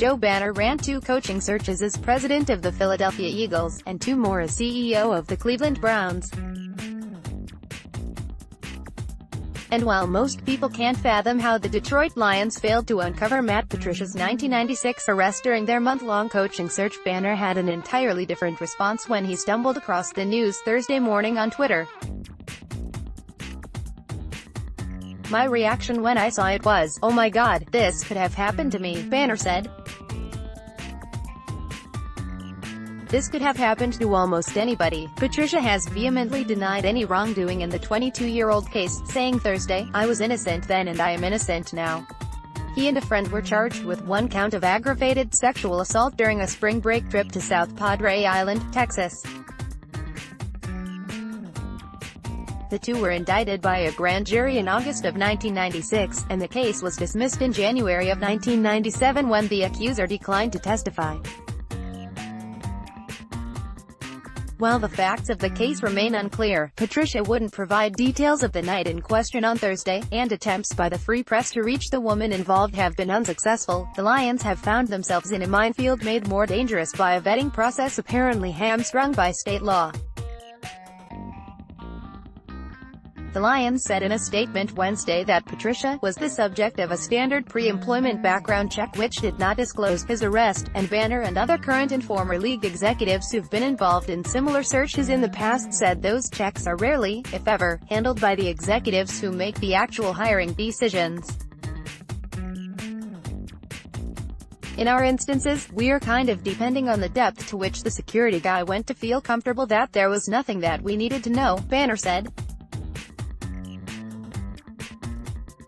Joe Banner ran 2 coaching searches as president of the Philadelphia Eagles, and 2 more as CEO of the Cleveland Browns. And while most people can't fathom how the Detroit Lions failed to uncover Matt Patricia's 1996 arrest during their month-long coaching search, Banner had an entirely different response when he stumbled across the news Thursday morning on Twitter. "My reaction when I saw it was, oh my god, this could have happened to me," Banner said. "This could have happened to almost anybody." Patricia has vehemently denied any wrongdoing in the 22-year-old case, saying Thursday, "I was innocent then and I am innocent now." He and a friend were charged with 1 count of aggravated sexual assault during a spring break trip to South Padre Island, Texas. The 2 were indicted by a grand jury in August of 1996, and the case was dismissed in January of 1997 when the accuser declined to testify. While the facts of the case remain unclear, Patricia wouldn't provide details of the night in question on Thursday, and attempts by the Free Press to reach the woman involved have been unsuccessful. The Lions have found themselves in a minefield made more dangerous by a vetting process apparently hamstrung by state law. The Lions said in a statement Wednesday that Patricia was the subject of a standard pre-employment background check which did not disclose his arrest, and Banner and other current and former league executives who've been involved in similar searches in the past said those checks are rarely, if ever, handled by the executives who make the actual hiring decisions. "In our instances, we are kind of depending on the depth to which the security guy went to feel comfortable that there was nothing that we needed to know," Banner said.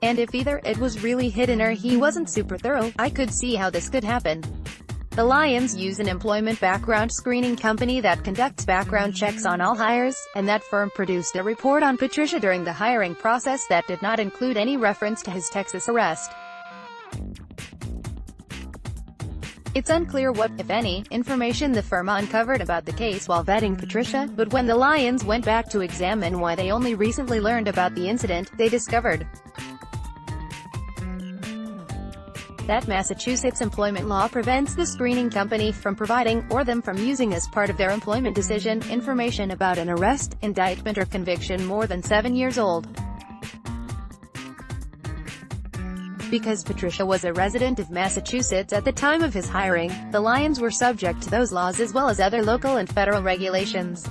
"And if either it was really hidden or he wasn't super thorough, I could see how this could happen." The Lions use an employment background screening company that conducts background checks on all hires, and that firm produced a report on Patricia during the hiring process that did not include any reference to his Texas arrest. It's unclear what, if any, information the firm uncovered about the case while vetting Patricia, but when the Lions went back to examine why they only recently learned about the incident, they discovered that Massachusetts employment law prevents the screening company from providing, or them from using as part of their employment decision, information about an arrest, indictment or conviction more than 7 years old. Because Patricia was a resident of Massachusetts at the time of his hiring, the Lions were subject to those laws as well as other local and federal regulations.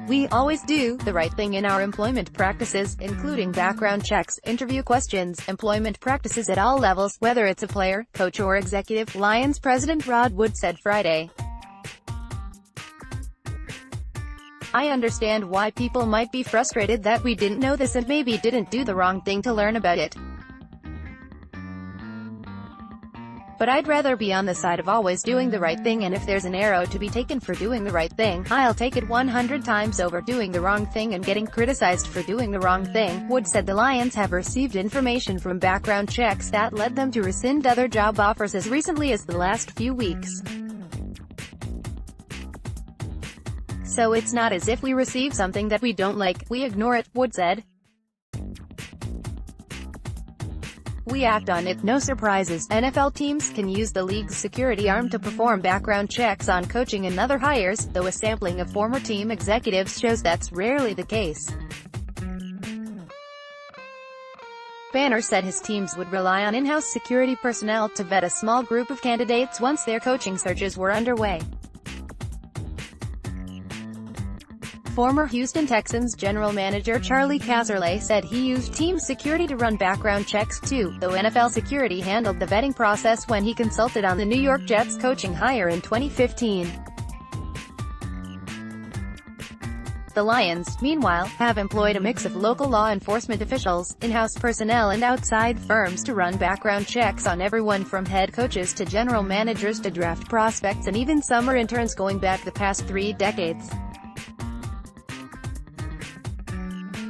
"We always do the right thing in our employment practices, including background checks, interview questions, employment practices at all levels, whether it's a player, coach or executive," Lions president Rod Wood said Friday. "I understand why people might be frustrated that we didn't know this and maybe didn't do the wrong thing to learn about it. But I'd rather be on the side of always doing the right thing, and if there's an arrow to be taken for doing the right thing, I'll take it 100 times over doing the wrong thing and getting criticized for doing the wrong thing." Wood said the Lions have received information from background checks that led them to rescind other job offers as recently as the last few weeks. "So it's not as if we receive something that we don't like, we ignore it," Wood said. "We act on it, no surprises. NFL teams can use the league's security arm to perform background checks on coaching and other hires, though a sampling of former team executives shows that's rarely the case." Banner said his teams would rely on in-house security personnel to vet a small group of candidates once their coaching searches were underway. Former Houston Texans general manager Charlie Casserly said he used team security to run background checks too, though NFL security handled the vetting process when he consulted on the New York Jets coaching hire in 2015. The Lions, meanwhile, have employed a mix of local law enforcement officials, in-house personnel and outside firms to run background checks on everyone from head coaches to general managers to draft prospects and even summer interns going back the past 3 decades.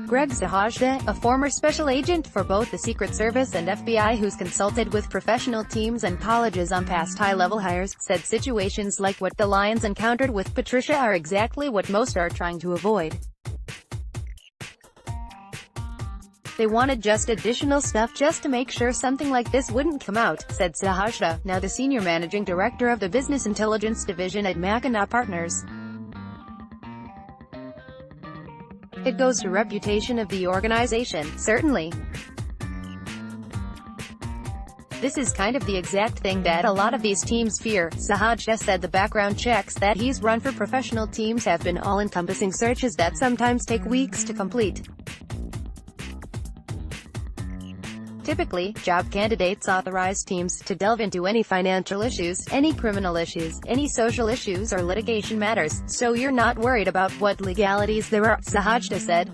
Greg Zahajda, a former special agent for both the Secret Service and FBI who's consulted with professional teams and colleges on past high-level hires, said situations like what the Lions encountered with Patricia are exactly what most are trying to avoid. They wanted just additional stuff just to make sure something like this wouldn't come out, said Sahajda, now the senior managing director of the business intelligence division at Mackinac Partners. It goes to reputation of the organization, certainly. This is kind of the exact thing that a lot of these teams fear, Sahajda said. The background checks that he's run for professional teams have been all-encompassing searches that sometimes take weeks to complete. Typically, job candidates authorize teams to delve into any financial issues, any criminal issues, any social issues or litigation matters, so you're not worried about what legalities there are, Sahajda said.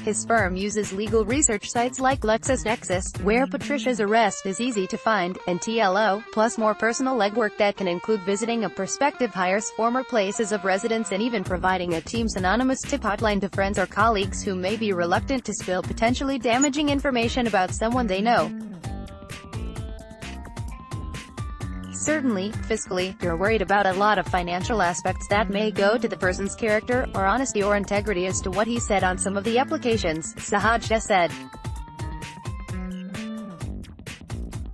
His firm uses legal research sites like LexisNexis, where Patricia's arrest is easy to find, and TLO, plus more personal legwork that can include visiting a prospective hire's former places of residence and even providing a team's anonymous tip hotline to friends or colleagues who may be reluctant to spill potentially damaging information about someone they know. Certainly, fiscally, you're worried about a lot of financial aspects that may go to the person's character, or honesty or integrity as to what he said on some of the applications, Sahajda said.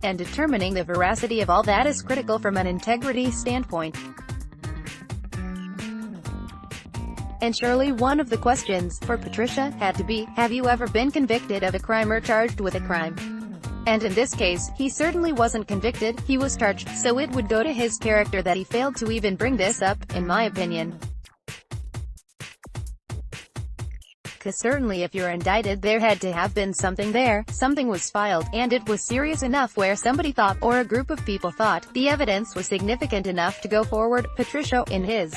And determining the veracity of all that is critical from an integrity standpoint. And surely one of the questions, for Patricia, had to be, have you ever been convicted of a crime or charged with a crime? And in this case, he certainly wasn't convicted, he was charged, so it would go to his character that he failed to even bring this up, in my opinion. 'Cause certainly if you're indicted there had to have been something there, something was filed, and it was serious enough where somebody thought, or a group of people thought, the evidence was significant enough to go forward, Patricia, in his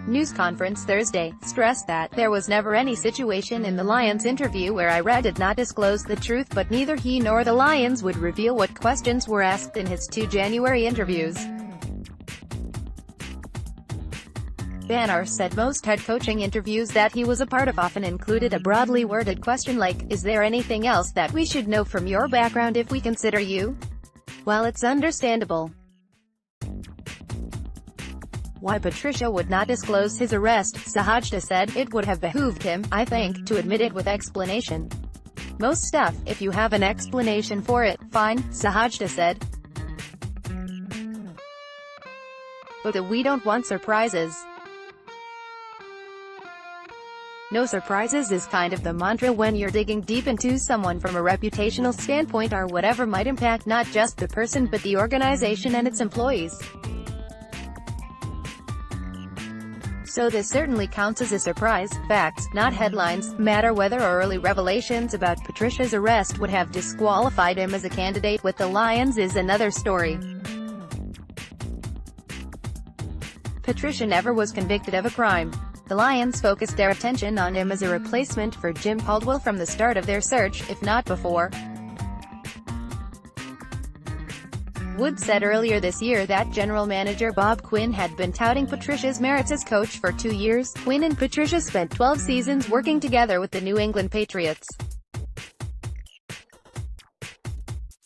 news conference Thursday, stressed that there was never any situation in the Lions interview where Ira did not disclose the truth, but neither he nor the Lions would reveal what questions were asked in his 2 January interviews. Banner said most head coaching interviews that he was a part of often included a broadly worded question like, is there anything else that we should know from your background if we consider you? While it's understandable why Patricia would not disclose his arrest, Sahajda said, it would have behooved him, I think, to admit it with explanation. Most stuff, if you have an explanation for it, fine, Sahajda said. But we don't want surprises. No surprises is kind of the mantra when you're digging deep into someone from a reputational standpoint or whatever might impact not just the person but the organization and its employees. So this certainly counts as a surprise. Facts, not headlines, matter. Whether early revelations about Patricia's arrest would have disqualified him as a candidate with the Lions is another story. Patricia never was convicted of a crime. The Lions focused their attention on him as a replacement for Jim Caldwell from the start of their search, if not before. Wood said earlier this year that general manager Bob Quinn had been touting Patricia's merits as coach for 2 years. Quinn and Patricia spent 12 seasons working together with the New England Patriots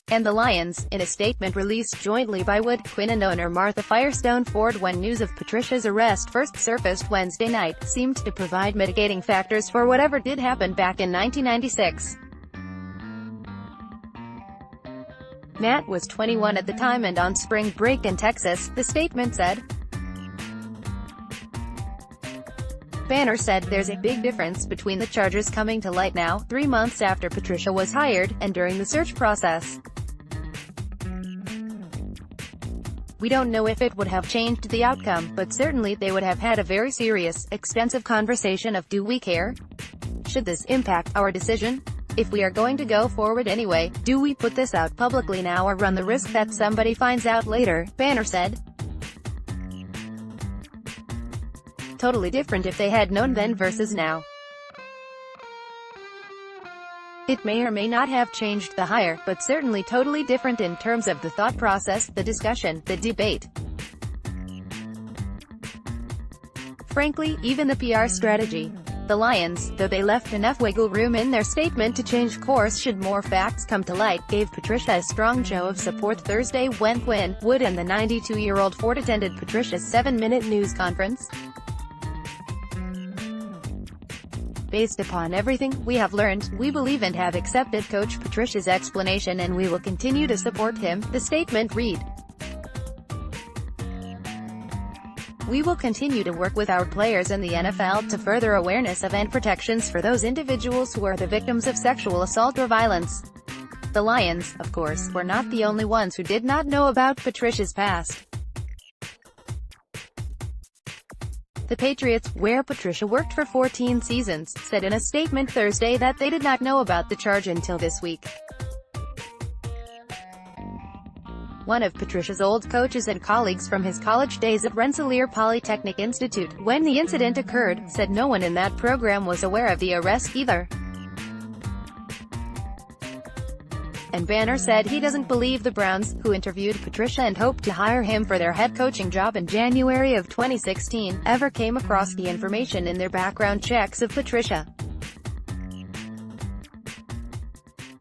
and the Lions. In a statement released jointly by Wood, Quinn and owner Martha Firestone Ford when news of Patricia's arrest first surfaced Wednesday night, seemed to provide mitigating factors for whatever did happen back in 1996. Matt was 21 at the time and on spring break in Texas, the statement said. Banner said there's a big difference between the charges coming to light now, 3 months after Patricia was hired, and during the search process. We don't know if it would have changed the outcome, but certainly they would have had a very serious, extensive conversation of do we care? Should this impact our decision? If we are going to go forward anyway, do we put this out publicly now or run the risk that somebody finds out later, Banner said. Totally different if they had known then versus now. It may or may not have changed the hire, but certainly totally different in terms of the thought process, the discussion, the debate. Frankly, even the PR strategy. The Lions, though they left enough wiggle room in their statement to change course should more facts come to light, gave Patricia a strong show of support Thursday when Quinn, Wood and the 92-year-old Ford attended Patricia's 7-minute news conference. Based upon everything we have learned, we believe and have accepted Coach Patricia's explanation and we will continue to support him, the statement read. We will continue to work with our players and the NFL to further awareness of and protections for those individuals who are the victims of sexual assault or violence. The Lions, of course, were not the only ones who did not know about Patricia's past. The Patriots, where Patricia worked for 14 seasons, said in a statement Thursday that they did not know about the charge until this week. One of Patricia's old coaches and colleagues from his college days at Rensselaer Polytechnic Institute, when the incident occurred, said no one in that program was aware of the arrest either. And Banner said he doesn't believe the Browns, who interviewed Patricia and hoped to hire him for their head coaching job in January of 2016, ever came across the information in their background checks of Patricia.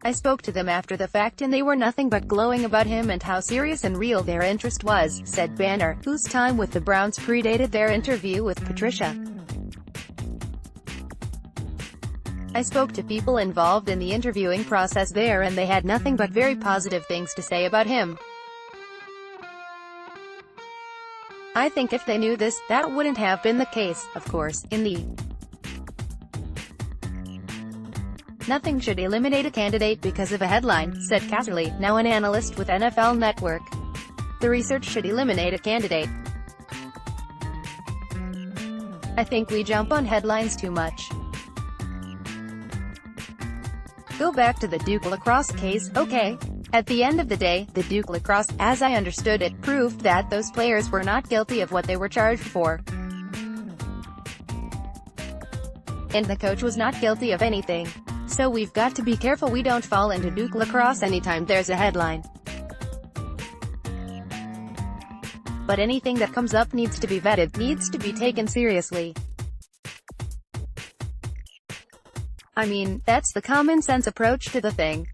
I spoke to them after the fact and they were nothing but glowing about him and how serious and real their interest was, said Banner, whose time with the Browns predated their interview with Patricia. I spoke to people involved in the interviewing process there and they had nothing but very positive things to say about him. I think if they knew this, that wouldn't have been the case, of course, in the Nothing should eliminate a candidate because of a headline, said Casserly, now an analyst with NFL Network. The research should eliminate a candidate. I think we jump on headlines too much. Go back to the Duke lacrosse case, okay? At the end of the day, the Duke lacrosse, as I understood it, proved that those players were not guilty of what they were charged for. And the coach was not guilty of anything. So we've got to be careful we don't fall into Duke lacrosse anytime there's a headline. But anything that comes up needs to be vetted, needs to be taken seriously. I mean, that's the common sense approach to the thing.